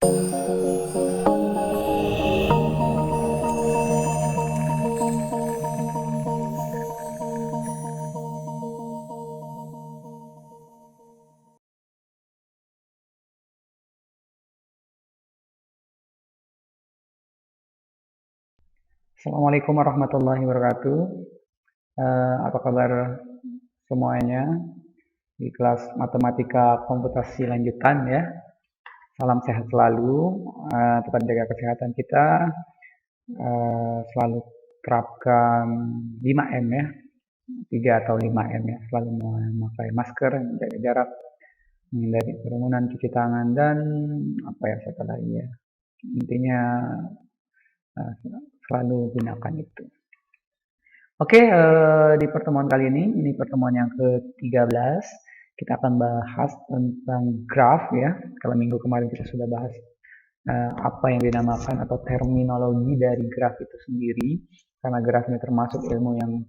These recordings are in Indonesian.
Assalamualaikum warahmatullahi wabarakatuh. Apa kabar semuanya di kelas matematika komputasi lanjutan ya. Salam sehat selalu, tetap jaga kesehatan kita, selalu terapkan 5M ya, 3 atau 5M ya, selalu memakai masker, menjaga jarak, menghindari kerumunan, cuci tangan, dan apa ya satu lagi ya. Intinya eh, selalu gunakan itu. Oke, di pertemuan kali ini pertemuan yang ke-13, kita akan bahas tentang graf ya. Kalau minggu kemarin kita sudah bahas apa yang dinamakan atau terminologi dari graf itu sendiri, karena graf ini termasuk ilmu yang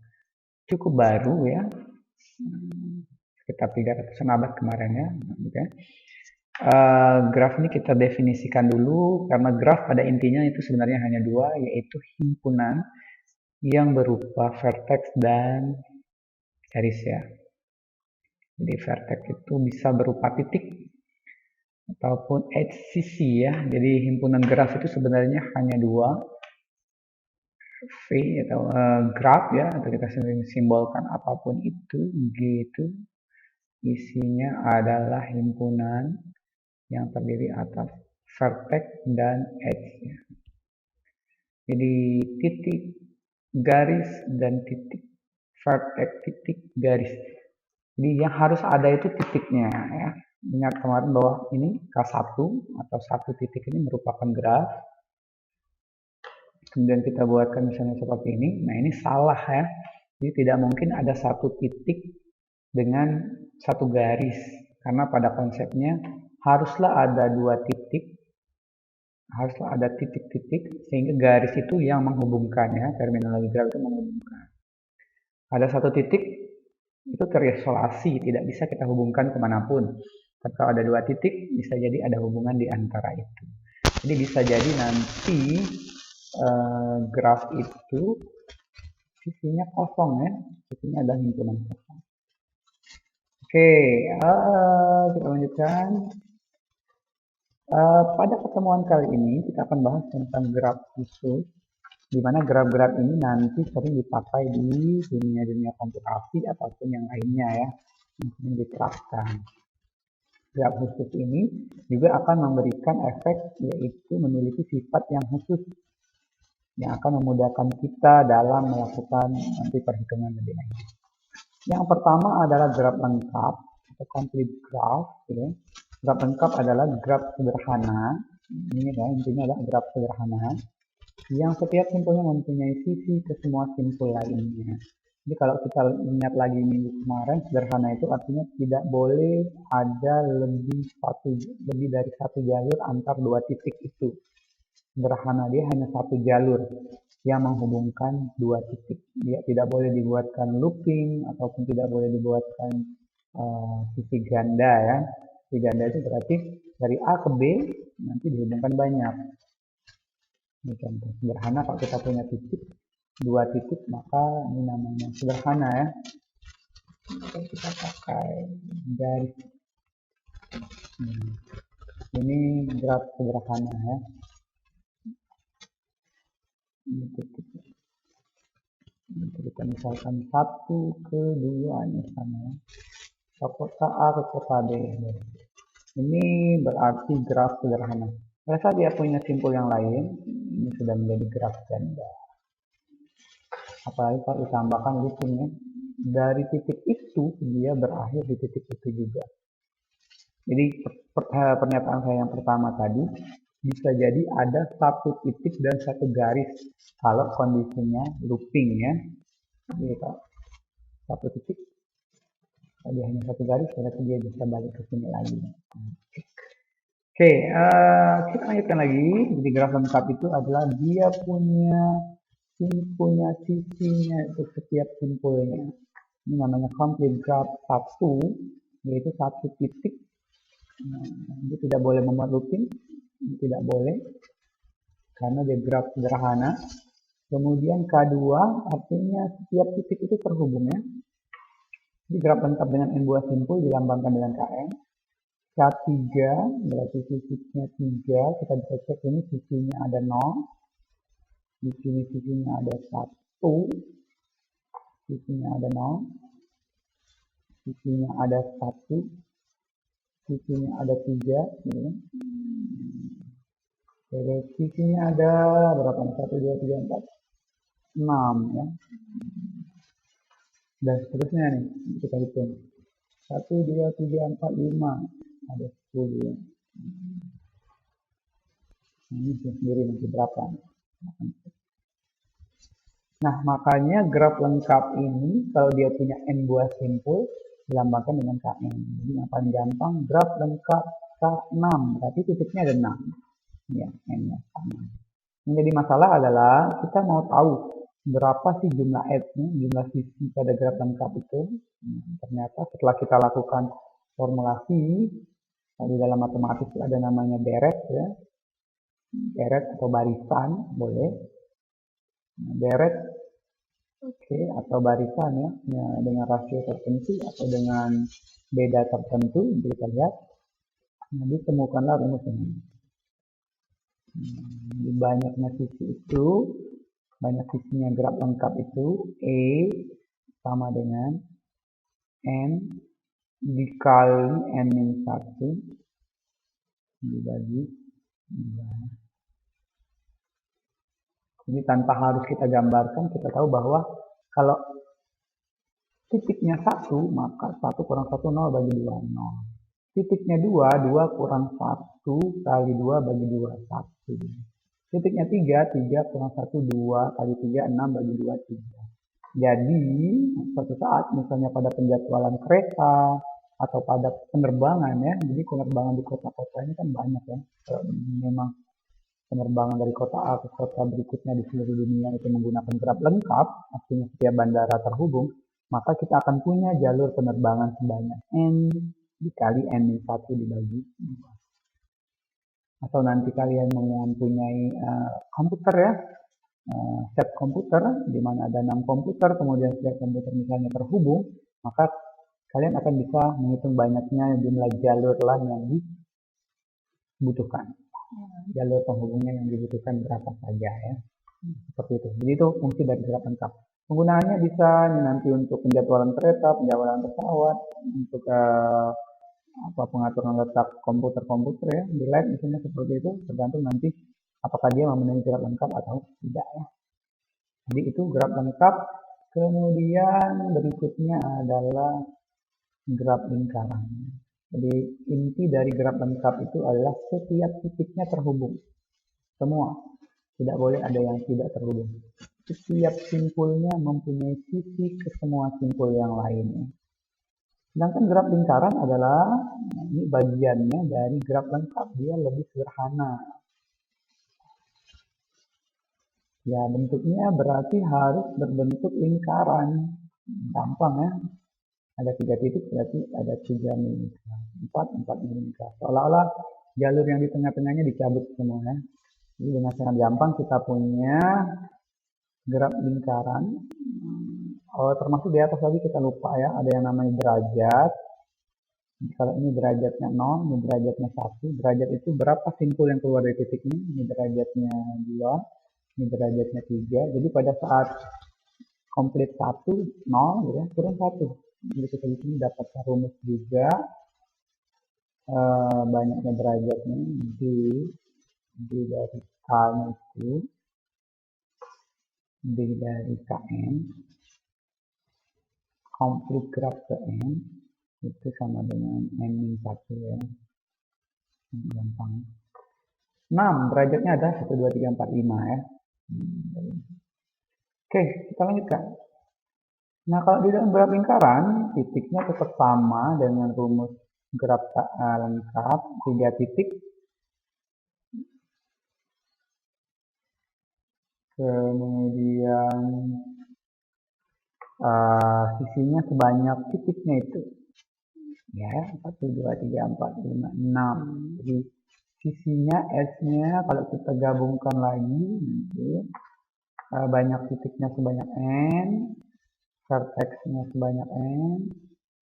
cukup baru ya, sekitar 300 abad kemarin ya. Gitu ya. Graf ini kita definisikan dulu, karena graf pada intinya itu sebenarnya hanya dua, yaitu himpunan yang berupa vertex dan garis ya. Jadi vertex itu bisa berupa titik ataupun edge sisi ya. Jadi himpunan graf itu sebenarnya hanya dua, V atau graf ya, atau kita sering simbolkan apapun itu, G itu isinya adalah himpunan yang terdiri atas vertex dan edge ya. Jadi titik, garis, dan titik, vertex, titik, garis. Jadi yang harus ada itu titiknya ya. Ingat kemarin bahwa ini K1 atau satu titik ini merupakan graf. Kemudian kita buatkan misalnya seperti ini. Nah ini salah ya. Jadi tidak mungkin ada satu titik dengan satu garis. Karena pada konsepnya haruslah ada dua titik. Haruslah ada titik-titik sehingga garis itu yang menghubungkan ya. Terminologi graf itu menghubungkan. Ada satu titik itu terisolasi, tidak bisa kita hubungkan kemanapun. Tapi kalau ada dua titik, bisa jadi ada hubungan di antara itu. Jadi bisa jadi nanti graf itu sisinya kosong ya, sisinya ada himpunan kosong. Oke, kita lanjutkan. Pada pertemuan kali ini kita akan bahas tentang graf khusus, di mana graf-graf ini nanti sering dipakai di dunia-dunia komputasi ataupun yang lainnya ya, yang diterapkan. Graf khusus ini juga akan memberikan efek, yaitu memiliki sifat yang khusus yang akan memudahkan kita dalam melakukan nanti perhitungan lebih lanjut. Yang pertama adalah graf lengkap atau complete graph. Gitu. Graf lengkap adalah graf sederhana. Ini ya, intinya adalah graf sederhana yang setiap simpulnya mempunyai sisi ke semua simpul lainnya. Jadi kalau kita ingat lagi minggu kemarin, sederhana itu artinya tidak boleh ada lebih dari satu jalur antar dua titik itu. Sederhana, dia hanya satu jalur yang menghubungkan dua titik. Dia tidak boleh dibuatkan looping ataupun tidak boleh dibuatkan sisi ganda ya. Sisi ganda itu berarti dari A ke B nanti dihubungkan banyak. Ini contoh sederhana, kalau kita punya titik, dua titik, maka ini namanya sederhana ya. Kita pakai garis. Ini graf sederhana ya. Ini titik. Kita misalkan 1 ke 2 misalnya. Kota A ke kota B. Ini berarti graf sederhana. Pada saat dia punya simpul yang lain, ini sudah menjadi graf ganda. Apalagi kalau ditambahkan loopingnya, dari titik itu dia berakhir di titik itu juga. Jadi pernyataan saya yang pertama tadi, bisa jadi ada satu titik dan satu garis kalau kondisinya looping ya. Jadi kalau satu titik, kalau dia hanya satu garis, berarti dia bisa balik ke sini lagi. Oke, kita lanjutkan lagi. Jadi graf lengkap itu adalah dia punya sisinya untuk setiap simpulnya. Ini namanya complete graph 1, yaitu satu titik. Dia tidak boleh memuat looping, tidak boleh karena dia graf sederhana. Kemudian K2 artinya setiap titik itu terhubung ya. Jadi graf lengkap dengan n buah simpul dilambangkan dengan Kn. K3 berarti titiknya 3, kita bisa cek ini sisinya ada 0, di sini sisinya ada 1, sisinya ada 0, sisinya ada 1, sisinya ada 3, gitu. Terus sisinya ada berapa? 1, 2, 3, 4, 6 ya. Dan seterusnya nih, kita hitung. 1, 2, 3, 4, 5, ada 10 ya. Ini sendiri nanti berapa. Nah, makanya graf lengkap ini kalau dia punya n buah simpul dilambangkan dengan Kn. Jadi yang paling gampang graf lengkap K6, berarti titiknya ada 6. Ya, n-nya sama. Yang jadi masalah adalah kita mau tahu berapa sih jumlah edge-nya, jumlah sisi pada graf lengkap itu. Nah, ternyata setelah kita lakukan formulasi, di dalam matematik ada namanya deret ya. Deret atau barisan boleh. Nah, deret atau barisan ya, dengan rasio tertentu atau dengan beda tertentu, kita lihat. Nah, ditemukanlah rumus ini. Di banyaknya sisi itu, banyak sisinya graf lengkap itu E sama dengan N dikali N-1 dibagi 2. Ini tanpa harus kita gambarkan, kita tahu bahwa kalau titiknya 1, maka 1 kurang 1, 0 bagi 2, 0. Titiknya 2, 2 kurang 1 kali 2 bagi 2, 1. Titiknya 3, 3 kurang 1, 2 kali 3, 6 bagi 2, 3. Jadi, suatu saat misalnya pada penjadwalan kereta atau pada penerbangan ya, jadi penerbangan di kota-kota ini kan banyak ya. Kalau memang penerbangan dari kota A ke kota berikutnya di seluruh dunia itu menggunakan graf lengkap, artinya setiap bandara terhubung, maka kita akan punya jalur penerbangan sebanyak N dikali N-1 dibagi 2. Atau nanti kalian mempunyai komputer ya, set komputer, di mana ada 6 komputer, kemudian setiap komputer misalnya terhubung, maka kalian akan bisa menghitung banyaknya jumlah jalur LAN yang dibutuhkan. Jalur penghubungnya yang dibutuhkan berapa saja ya. Seperti itu. Jadi itu fungsi dari graf lengkap. Penggunaannya bisa nanti untuk penjadwalan kereta, penjadwalan pesawat, untuk pengaturan letak komputer-komputer ya, di lab misalnya seperti itu, tergantung nanti apakah dia memenuhi graf lengkap atau tidak ya. Jadi itu graf lengkap. Kemudian berikutnya adalah graf lingkaran. Jadi inti dari graf lengkap itu adalah setiap titiknya terhubung. Semua. Tidak boleh ada yang tidak terhubung. Setiap simpulnya mempunyai sisi ke semua simpul yang lainnya. Sedangkan graf lingkaran adalah ini bagiannya dari graf lengkap. Dia lebih sederhana. Ya, bentuknya berarti harus berbentuk lingkaran. Gampang ya. Ada 3 titik berarti ada 3 milimeter. 4 milimeter. Seolah-olah jalur yang di tengah-tengahnya dicabut semua ya. Jadi dengan sangat gampang kita punya graf lingkaran. Termasuk di atas lagi kita lupa ya, ada yang namanya derajat. Kalau ini derajatnya 0, ini derajatnya 1. Derajat itu berapa simpul yang keluar dari titik ini. Ini derajatnya 2, ini derajatnya 3. Jadi pada saat komplit 1, 0 gitu ya, turun 1. Jadi kita di sini dapat rumus juga. Banyaknya derajatnya D dari K-nya itu D dari Kn komplit graf ke N itu sama dengan N-1 ya. Gampang. 6 derajatnya ada 1, 2, 3, 4, 5 ya. Oke, kita lanjutkan. Nah, kalau di dalam graf lingkaran, titiknya tetap sama dengan rumus graf lengkap, 3 titik. Kemudian sisinya sebanyak titiknya itu. Ya, 1, 2, 3, 4, 5, 6. Jadi sisinya, edge-nya kalau kita gabungkan lagi nanti banyak titiknya sebanyak n, vertex-nya sebanyak n,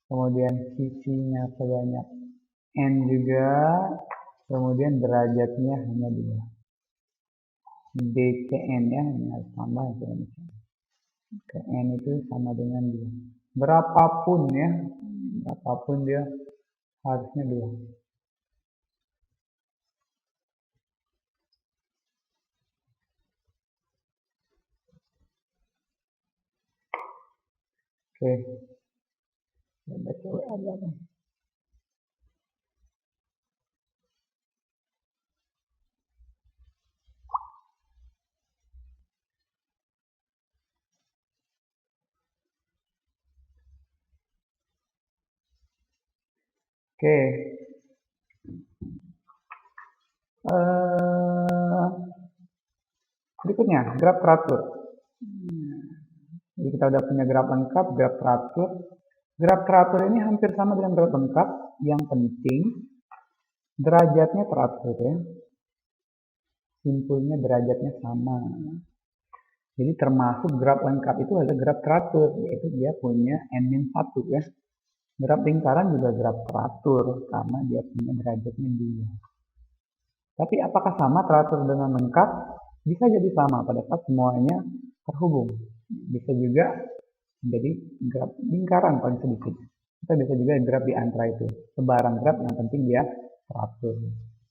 kemudian sisinya sebanyak n juga, kemudian derajatnya hanya 2. dkn ya, ini harus tambah sebenarnya. N itu sama dengan 2. Berapapun ya, berapapun dia harusnya 2. Oke. Baca WA berapa? Oke. Berikutnya, graf teratur. Jadi kita udah punya graf lengkap, graf teratur. Graf teratur ini hampir sama dengan graf lengkap. Yang penting derajatnya teratur ya. Simpulnya derajatnya sama. Jadi termasuk graf lengkap itu adalah graf teratur, yaitu dia punya n-1 ya. Graf lingkaran juga graf teratur karena dia punya derajatnya 2. Tapi apakah sama teratur dengan lengkap? Bisa jadi sama pada saat semuanya terhubung. Bisa juga menjadi graf lingkaran paling sedikit. Kita bisa juga graf di antara itu. Sebarang graf yang penting dia teratur.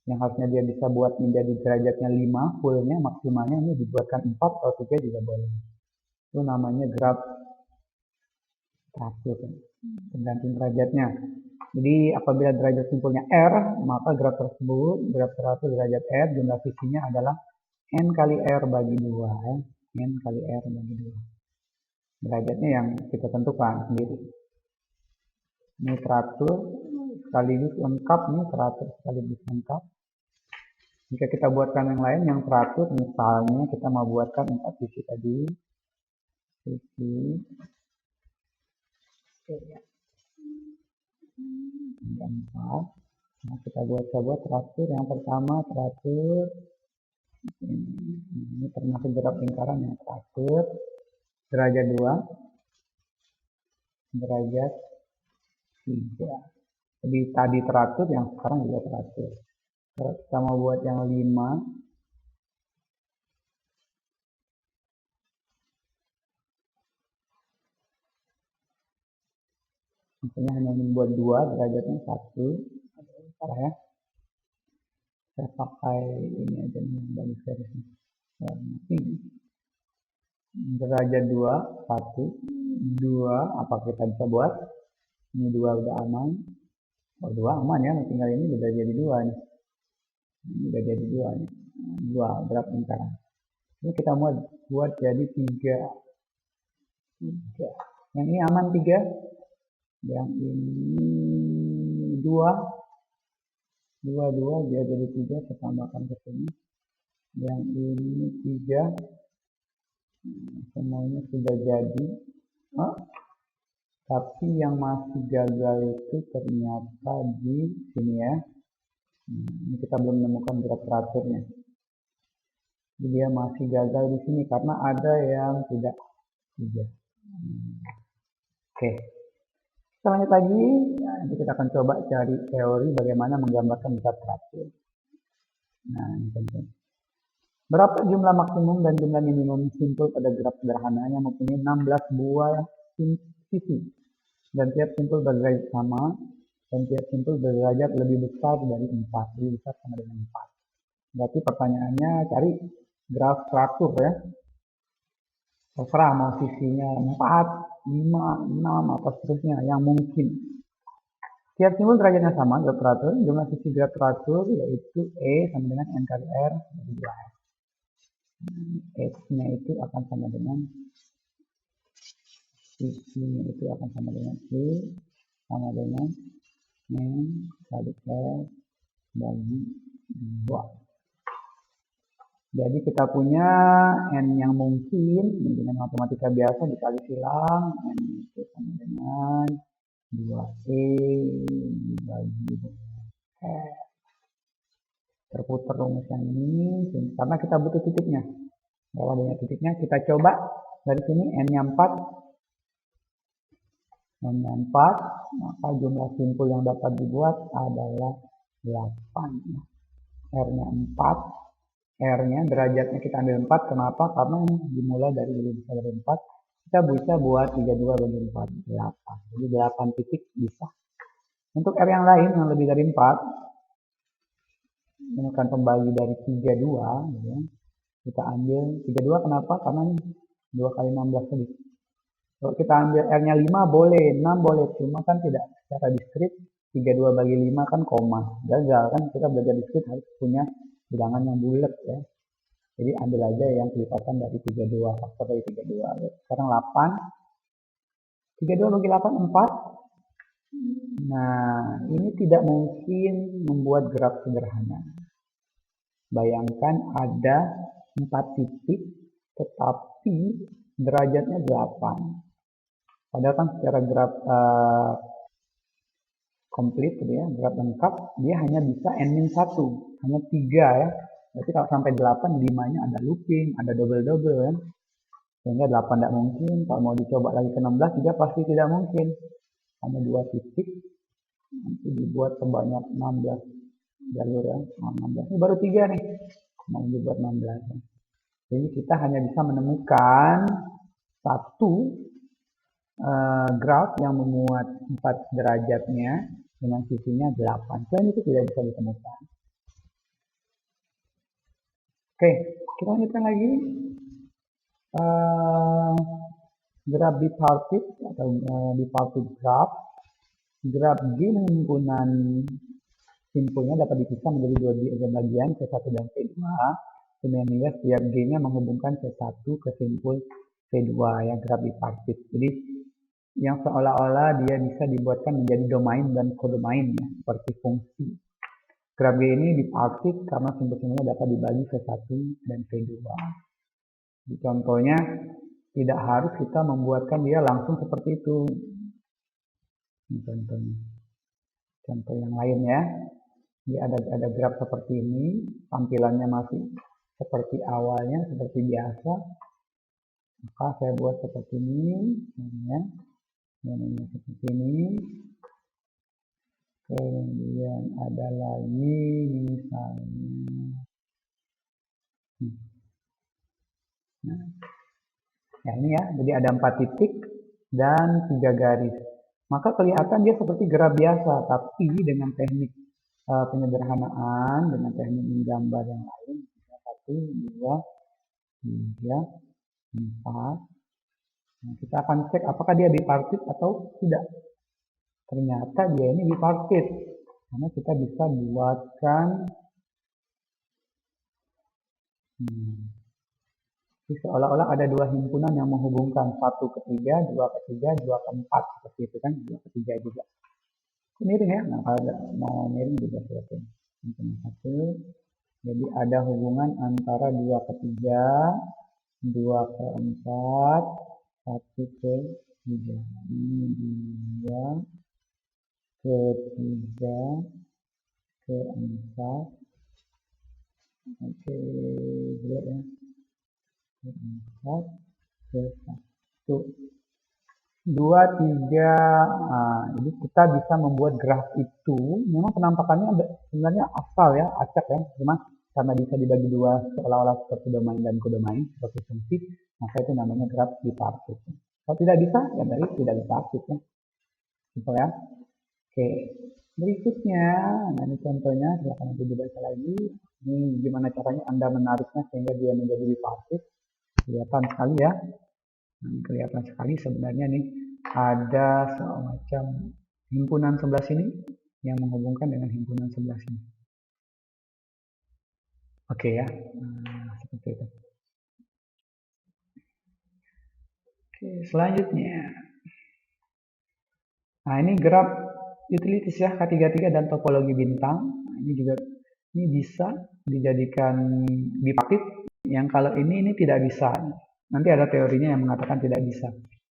Yang harusnya dia bisa buat menjadi derajatnya 5 fullnya, maksimalnya ini dibuatkan 4 atau 3 juga boleh. Itu namanya graf teratur. Tergantung derajatnya. Jadi apabila derajat simpulnya R, maka graf tersebut, graf teratur derajat R, jumlah sisinya adalah N kali R bagi 2. Ya. N kali R bagi 2. Derajatnya yang kita tentukan sendiri. Ini teratur sekaligus lengkap, nih teratur sekaligus lengkap. Jika kita buatkan yang lain yang teratur, misalnya kita mau buatkan 4 sisi tadi. Sisi. Ada 4. Nah, kita buat teratur. Yang pertama teratur. Ini termasuk graf lingkaran yang teratur. Derajat 2. Derajat 3. Jadi tadi teratur, yang sekarang juga teratur. Kalau kita mau buat yang 5. Misalnya hanya membuat 2, derajatnya 1. Ya. Saya pakai ini aja nih yang bagus garisnya. Derajat 2, 1, 2, apa kita bisa buat? Ini 2 udah aman. Oh, 2 aman ya, tinggal ini udah jadi 2 nih. Ini udah jadi 2 nih. 2 graf lingkaran. Ini kita mau buat jadi 3. Yang ini aman 3. Yang ini 2. 2 dia jadi 3, kita tambahkan ke sini. Yang ini 3. Semuanya sudah jadi. Tapi yang masih gagal itu ternyata di sini ya. Ini kita belum menemukan graf teraturnya. Jadi dia masih gagal di sini karena ada yang tidak 3. Oke. Kita lanjut lagi. Nanti kita akan coba cari teori bagaimana menggambarkan graf teratur. Nah, ini penting. Berapa jumlah maksimum dan jumlah minimum simpul pada graf sederhana yang mempunyai 16 buah sisi dan tiap simpul berderajat sama dan tiap simpul berderajat lebih besar dari 4, lebih besar sama dengan 4. Berarti pertanyaannya cari graf teratur ya. Terserah mau sisinya 4, 5, 6 atau seterusnya yang mungkin. Tiap simpul derajatnya sama, graf teratur. Jumlah sisi graf teratur yaitu E sama dengan N kali R bagi 2. X-nya itu akan sama dengan sisinya itu akan sama dengan E sama dengan N kali R bagi 2. Jadi kita punya N yang mungkin dengan matematika biasa dikali silang, N itu sama dengan 2E dibagi R. terputar rumus yang ini karena kita butuh titiknya. Kalau adanya titiknya, kita coba dari sini n-nya 4, n-nya 4, maka jumlah simpul yang dapat dibuat adalah 8. R-nya 4, R-nya derajatnya kita ambil 4, kenapa? Karena ini dimulai dari lebih besar dari 4, kita bisa buat 32 bagi 4, 8. Jadi 8 titik bisa. Untuk R yang lain yang lebih dari 4, ini akan pembagi dari 32, ya. Kita ambil 32, kenapa? Karena ini 2 kali 16 tadi. Kalau kita ambil R-nya 5 boleh, 6 boleh, cuma kan tidak secara diskrit. 32 bagi 5 kan koma, gagal kan. Kita belajar diskrit harus punya bilangan yang bulat ya. Jadi ambil aja yang kelipatan dari 32, faktor dari 32. Sekarang 8, 32 bagi 8, 4. Nah, ini tidak mungkin membuat graf sederhana. Bayangkan ada 4 titik, tetapi derajatnya 8. Padahal kan secara graf komplit, ya, graf lengkap, dia hanya bisa n-1, hanya 3 ya. Berarti kalau sampai 8, 5-nya ada looping, ada double-double kan. Sehingga 8 tidak mungkin. Kalau mau dicoba lagi ke 16 juga pasti tidak mungkin. Hanya 2 titik, nanti dibuat sebanyak 16 jalur ya. 16. Ini baru 3 nih, mau dibuat 16 ya. Jadi kita hanya bisa menemukan satu graf yang memuat 4 derajatnya dengan sisinya 8. Selain itu tidak bisa ditemukan. Oke, kita lanjutkan lagi. Graf bipartit atau bipartit graf. Graf G himpunan simpulnya dapat dipisah menjadi 2 bagian, C1 dan C2. Sehingga setiap G-nya menghubungkan C1 ke simpul C2 ya, graf bipartit. Jadi yang seolah-olah dia bisa dibuatkan menjadi domain dan kodomain ya, seperti fungsi. Graf G ini bipartit karena simpul-simpulnya dapat dibagi C1 dan C2. Di contohnya tidak harus kita membuatkan dia langsung seperti itu. Ini contohnya. Contoh yang lain ya. Dia ada graf seperti ini, tampilannya masih seperti awalnya, seperti biasa. Maka saya buat seperti ini, ya. Ini seperti ini. Kemudian ada lagi misalnya. Nah, ya ini ya, jadi ada 4 titik dan 3 garis. Maka kelihatan dia seperti graf biasa, tapi dengan teknik penyederhanaan, dengan teknik menggambar yang lain. 1, 2, 3, 4. Nah, kita akan cek apakah dia bipartit atau tidak. Ternyata dia ini bipartit, karena kita bisa buatkan seolah-olah ada 2 himpunan yang menghubungkan 1 ke 3, 2 ke 3, 2 ke 4, seperti itu kan, 2 ke 3 juga. Miring ya, nah kalau mau miring juga seperti ini. 1, jadi ada hubungan antara 2 ke 3, 2 ke 4, 1 ke 3. Ini 2 ke 3 ke 4. Oke, lihat ya. 4 ke 1. 2, 3. Nah, jadi kita bisa membuat graf itu. Memang penampakannya sebenarnya asal ya, acak ya. Cuma karena bisa dibagi 2 seolah-olah seperti domain dan kodomain, seperti fungsi, maka itu namanya graf bipartit. Kalau tidak bisa, ya dari tidak bipartit ya. Simpel ya. Oke, berikutnya, nah ini contohnya, silahkan nanti dibaca lagi. Ini gimana caranya Anda menariknya sehingga dia menjadi bipartit. Kelihatan sekali ya. Nah, ini kelihatan sekali sebenarnya nih ada semacam himpunan sebelah sini yang menghubungkan dengan himpunan sebelah sini. Oke ya, nah, seperti itu. Oke, selanjutnya. Nah, ini graf utilities ya, K33 dan topologi bintang. Nah, ini bisa dijadikan bipartit. Yang kalau ini tidak bisa. Nanti ada teorinya yang mengatakan tidak bisa.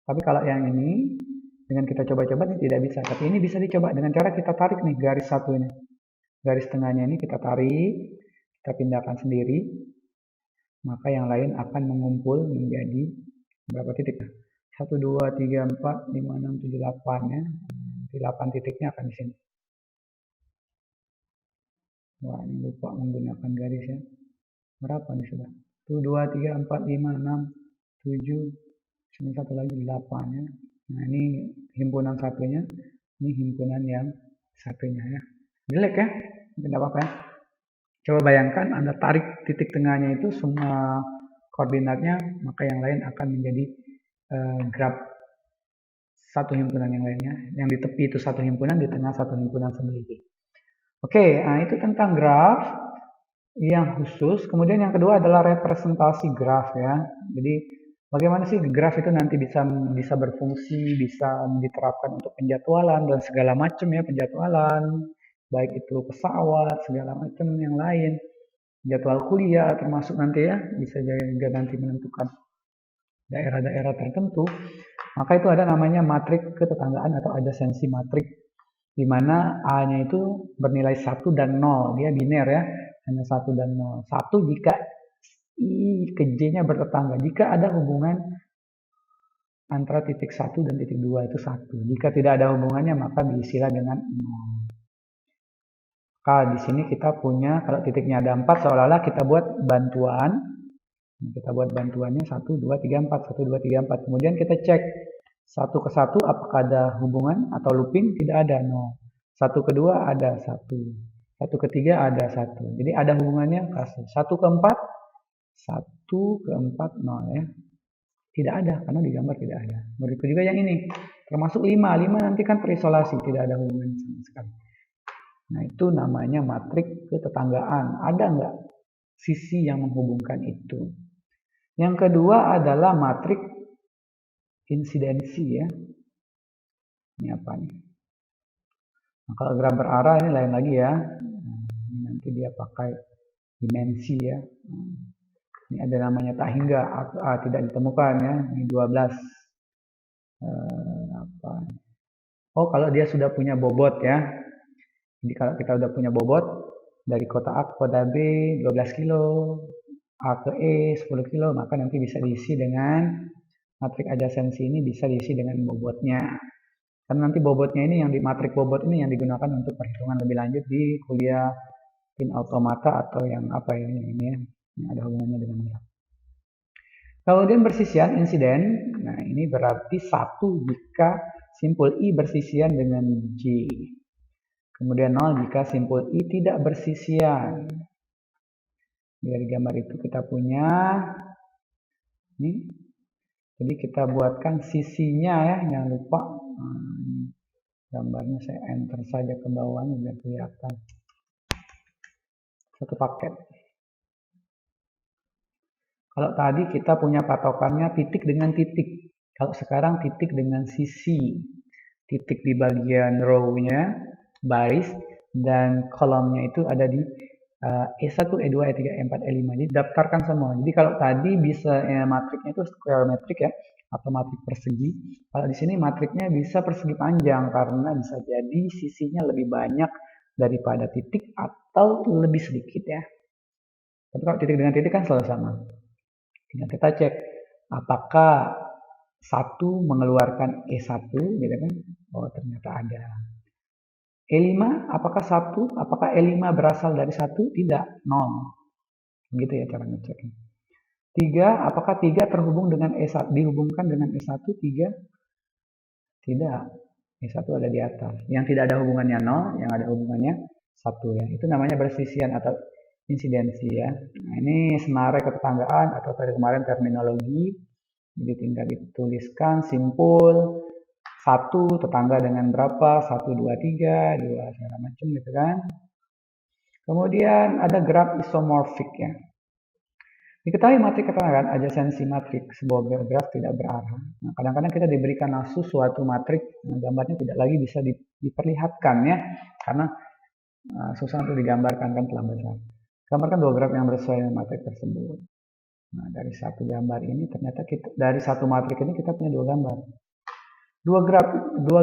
Tapi kalau yang ini dengan kita coba-coba ini tidak bisa. Tapi ini bisa dicoba dengan cara kita tarik nih garis satu ini. Garis tengahnya ini kita tarik. kita pindahkan sendiri, maka yang lain akan mengumpul menjadi berapa titik? 1, 2, 3, 4, 5, 6, 7, 8 ya. 8 titiknya akan di sini. Wah, ini lupa menggunakan garis ya. Berapa nih sudah? 1, 2, 3, 4, 5, 6, 7, sini satu lagi 8 ya. Nah, ini himpunan satunya, ini himpunan yang satunya ya. Jelek ya? Tidak apa-apa ya. Coba bayangkan Anda tarik titik tengahnya itu semua koordinatnya, maka yang lain akan menjadi graf satu himpunan yang lainnya. Yang di tepi itu satu himpunan, di tengah satu himpunan sendiri. Oke, nah itu tentang graf yang khusus. Kemudian yang kedua adalah representasi graf ya. Jadi bagaimana sih graf itu nanti bisa berfungsi, bisa diterapkan untuk penjadwalan dan segala macam ya, penjadwalan, baik itu pesawat, segala macam yang lain, jadwal kuliah termasuk nanti ya, bisa juga nanti menentukan daerah-daerah tertentu. Maka itu ada namanya matrik ketetanggaan atau adjasensi matrik, di mana A-nya itu bernilai 1 dan 0, dia biner ya, hanya 1 dan 0. 1 jika I ke J-nya bertetangga, jika ada hubungan antara titik 1 dan titik 2 itu 1. Jika tidak ada hubungannya maka diisilah dengan 0. Maka di sini kita punya, kalau titiknya ada 4, seolah-olah kita buat bantuan. Kita buat bantuannya 1, 2, 3, 4, 1, 2, 3, 4. Kemudian kita cek satu ke satu apakah ada hubungan atau looping, tidak ada, 0. Satu kedua ada 1. Satu ketiga ada 1. Jadi ada hubungannya, kasih 1 ke 4, 1 ke 4, 0 ya. Tidak ada, karena di gambar tidak ada. Berikut juga yang ini, termasuk 5. 5 nanti kan terisolasi, tidak ada hubungan sama sekali. Nah itu namanya matrik ketetanggaan. Ada nggak sisi yang menghubungkan itu? Yang kedua adalah matrik insidensi ya. Ini apa nih? Nah, kalau graf berarah ini lain lagi ya. Nah, ini nanti dia pakai dimensi ya. Ini ada namanya tak hingga, tidak ditemukan ya. Ini 12. Apa? Oh, kalau dia sudah punya bobot ya. Jadi kalau kita sudah punya bobot dari kota A ke kota B 12 kilo, A ke E 10 kilo, maka nanti bisa diisi dengan matrik adjasensi ini, bisa diisi dengan bobotnya. Karena nanti bobotnya ini yang di matrik bobot ini yang digunakan untuk perhitungan lebih lanjut di kuliah in automata atau yang apa ya ini ya, yang ada hubungannya dengan graf. Kemudian bersisian insiden, nah ini berarti 1 jika simpul I bersisian dengan J. Kemudian 0 jika simpul I tidak bersisian. Dari gambar itu kita punya ini. Jadi kita buatkan sisinya ya, jangan lupa. Gambarnya saya enter saja ke bawahnya biar kelihatan. Satu paket. Kalau tadi kita punya patokannya titik dengan titik. Kalau sekarang titik dengan sisi. Titik di bagian row-nya, baris, dan kolomnya itu ada di E1, E2, E3, E4, E5. Jadi daftarkan semua. Jadi kalau tadi bisa matriknya itu square metric ya, atau matrik persegi. Kalau di sini matriknya bisa persegi panjang karena bisa jadi sisinya lebih banyak daripada titik atau lebih sedikit ya. Tapi kalau titik dengan titik kan selalu sama. Tinggal kita cek apakah 1 mengeluarkan E1 gitu kan. Oh, ternyata ada. E5 apakah 1? Apakah E5 berasal dari 1? Tidak, 0. Begitu ya cara ngeceknya. 3, apakah 3 terhubung dengan E1? Dihubungkan dengan E1 3? Tidak. E1 ada di atas. Yang tidak ada hubungannya 0, yang ada hubungannya 1 ya. Itu namanya bersisian atau insidensi ya. Nah, ini senare ketetanggaan atau tadi kemarin terminologi. Jadi tinggal dituliskan simpul 1 tetangga dengan berapa, 1, 2, 3, 2 segala macam gitu kan. Kemudian ada graf isomorfik ya. Diketahui matrik keterangan adjasensi matrik sebuah graf tidak berarah. Nah, kadang-kadang kita diberikan langsung suatu matrik, nah, gambarnya tidak lagi bisa diperlihatkan ya, karena susah untuk digambarkan kan telah besar. Gambarkan 2 graf yang bersesuaian dengan matrik tersebut. Nah, dari satu gambar ini ternyata dari satu matrik ini kita punya 2 gambar. Dua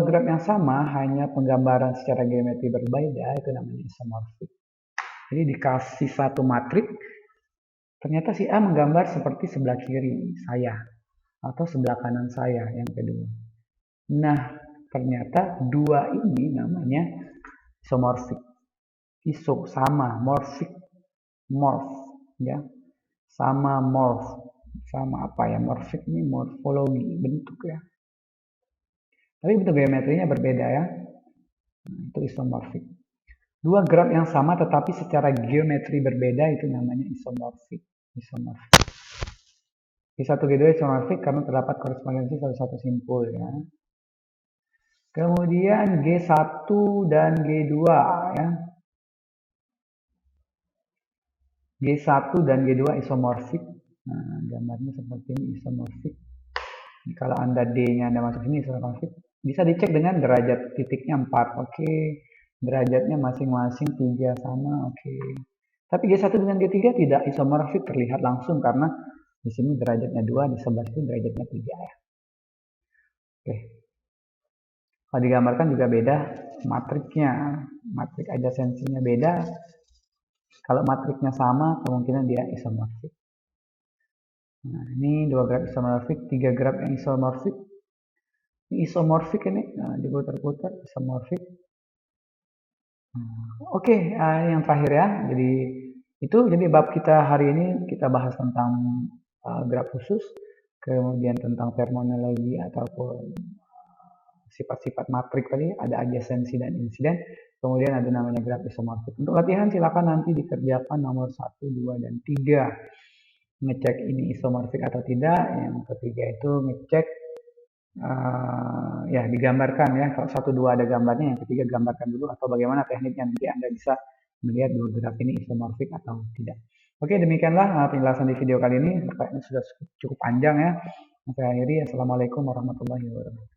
graf yang sama hanya penggambaran secara geometri berbeda, itu namanya isomorfik. Jadi dikasih satu matrik, ternyata si A menggambar seperti sebelah kiri saya atau sebelah kanan saya yang kedua. Nah, ternyata dua ini namanya isomorfik. Iso sama, morfik, morf, ya, sama morf, sama apa ya, morfik ini morfologi bentuk ya. Tapi bentuk geometrinya berbeda ya. Nah, itu isomorfik. Dua graf yang sama tetapi secara geometri berbeda itu namanya isomorfik. Isomorfik. G1 G2 isomorfik karena terdapat korespondensi satu-satu simpul ya. Kemudian G1 dan G2 ya. G1 dan G2 isomorfik. Nah, gambarnya seperti ini isomorfik. Kalau Anda D-nya Anda masuk sini isomorfik, bisa dicek dengan derajat titiknya 4. Oke. Derajatnya masing-masing 3 sama. Oke. Tapi G1 dengan G3 tidak isomorfik terlihat langsung karena di sini derajatnya 2, di sebelah situ derajatnya 3 ya. Oke. Kalau digambarkan juga beda matriknya. Matrik adjasensinya beda. Kalau matriknya sama, kemungkinan dia isomorfik. Nah, ini dua graf isomorfik, 3 graf yang isomorfik. Ini isomorfik ini, nah, diputar-putar isomorfik. Oke, yang terakhir ya. Jadi bab kita hari ini kita bahas tentang graf khusus, kemudian tentang terminologi ataupun sifat-sifat matrik tadi, ada adjasensi dan insiden, kemudian ada namanya graf isomorfik. Untuk latihan silakan nanti dikerjakan nomor 1, 2, dan 3. Ngecek ini isomorfik atau tidak. Yang ketiga itu ngecek ya digambarkan ya. Kalau 1, 2 ada gambarnya, yang ketiga gambarkan dulu atau bagaimana tekniknya nanti Anda bisa melihat dua graf ini isomorfik atau tidak. Oke, demikianlah penjelasan di video kali ini. Nampaknya sudah cukup panjang ya. Sampai akhiri. Assalamualaikum warahmatullahi wabarakatuh.